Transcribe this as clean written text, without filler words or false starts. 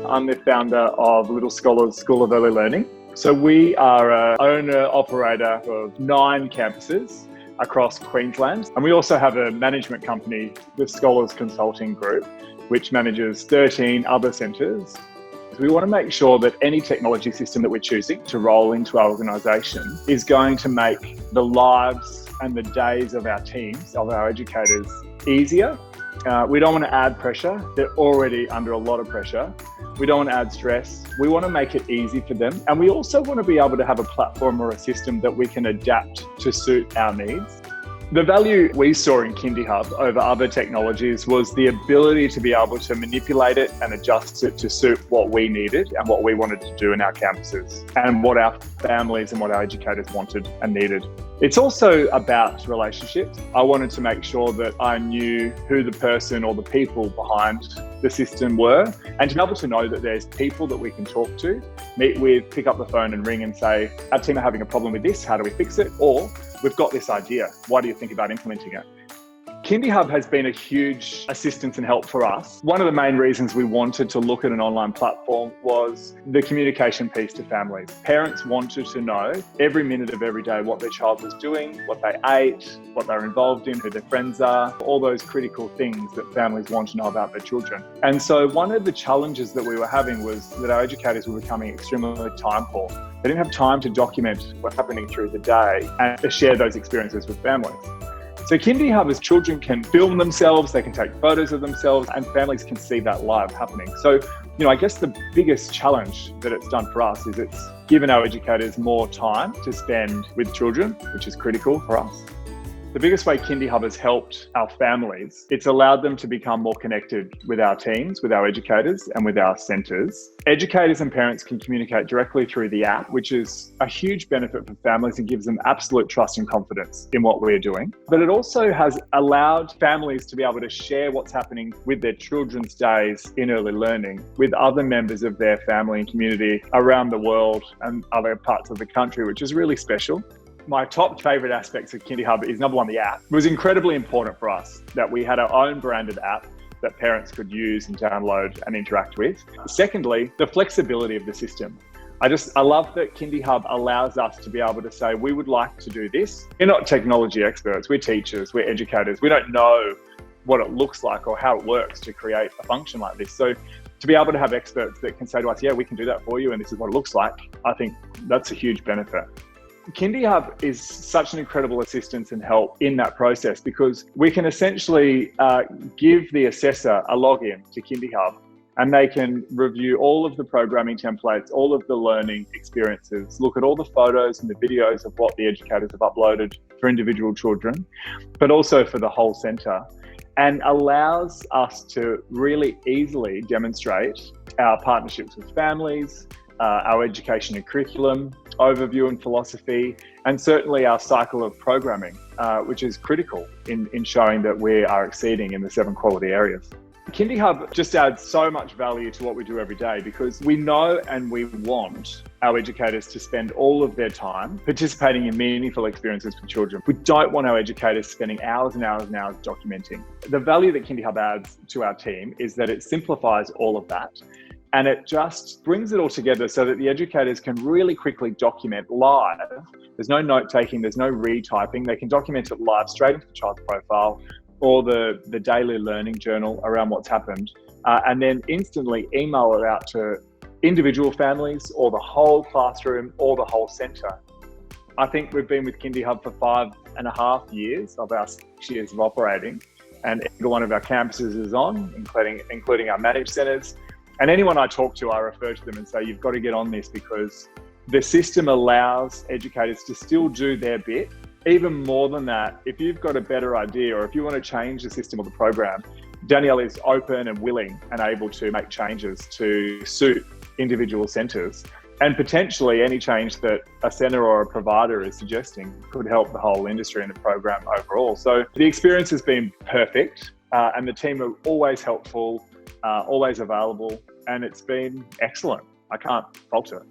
I'm the founder of Little Scholars School of Early Learning. So we are an owner-operator of 9 campuses across Queensland. And we also have a management company, the Scholars Consulting Group, which manages 13 other centres. We want to make sure that any technology system that we're choosing to roll into our organisation is going to make the lives and the days of our teams, of our educators, easier. We don't want to add pressure. They're already under a lot of pressure. We don't want to add stress. We want to make it easy for them. And we also want to be able to have a platform or a system that we can adapt to suit our needs. The value we saw in Kindyhub over other technologies was the ability to be able to manipulate it and adjust it to suit what we needed and what we wanted to do in our campuses and what our families and what our educators wanted and needed. It's also about relationships. I wanted to make sure that I knew who the person or the people behind the system were, and to be able to know that there's people that we can talk to, meet with, pick up the phone and ring and say, our team are having a problem with this, how do we fix it? Or we've got this idea, why do you think about implementing it? Kindyhub has been a huge assistance and help for us. One of the main reasons we wanted to look at an online platform was the communication piece to families. Parents wanted to know every minute of every day what their child was doing, what they ate, what they're involved in, who their friends are, all those critical things that families want to know about their children. And so one of the challenges that we were having was that our educators were becoming extremely time poor. They didn't have time to document what's happening through the day and to share those experiences with families. So Kindyhub is children can film themselves, they can take photos of themselves, and families can see that live happening. So, I guess the biggest challenge that it's done for us is it's given our educators more time to spend with children, which is critical for us. The biggest way Kindyhub has helped our families, it's allowed them to become more connected with our teams, with our educators and with our centres. Educators and parents can communicate directly through the app, which is a huge benefit for families and gives them absolute trust and confidence in what we're doing. But it also has allowed families to be able to share what's happening with their children's days in early learning with other members of their family and community around the world and other parts of the country, which is really special. My top favourite aspects of Kindyhub is number one, the app. It was incredibly important for us that we had our own branded app that parents could use and download and interact with. Secondly, the flexibility of the system. I love that Kindyhub allows us to be able to say, we would like to do this. We're not technology experts, we're teachers, we're educators. We don't know what it looks like or how it works to create a function like this. So to be able to have experts that can say to us, yeah, we can do that for you and this is what it looks like, I think that's a huge benefit. Kindyhub is such an incredible assistance and help in that process because we can essentially give the assessor a login to Kindyhub and they can review all of the programming templates, all of the learning experiences, look at all the photos and the videos of what the educators have uploaded for individual children, but also for the whole centre, and allows us to really easily demonstrate our partnerships with families, our education and curriculum, overview and philosophy, and certainly our cycle of programming, which is critical in showing that we are exceeding in the 7 quality areas. Kindyhub just adds so much value to what we do every day because we know and we want our educators to spend all of their time participating in meaningful experiences for children. We don't want our educators spending hours and hours and hours documenting. The value that Kindyhub adds to our team is that it simplifies all of that. And it just brings it all together so that the educators can really quickly document live. There's no note taking, there's no retyping. They can document it live straight into the child's profile or the daily learning journal around what's happened, and then instantly email it out to individual families or the whole classroom or the whole centre. I think we've been with Kindyhub for 5.5 years of our 6 years of operating, and every one of our campuses is on, including our managed centres. And anyone I talk to, I refer to them and say, you've got to get on this because the system allows educators to still do their bit. Even more than that, if you've got a better idea or if you want to change the system or the program, Danielle is open and willing and able to make changes to suit individual centres. And potentially any change that a centre or a provider is suggesting could help the whole industry and the program overall. So the experience has been perfect and the team are always helpful, always available, and it's been excellent. I can't fault it.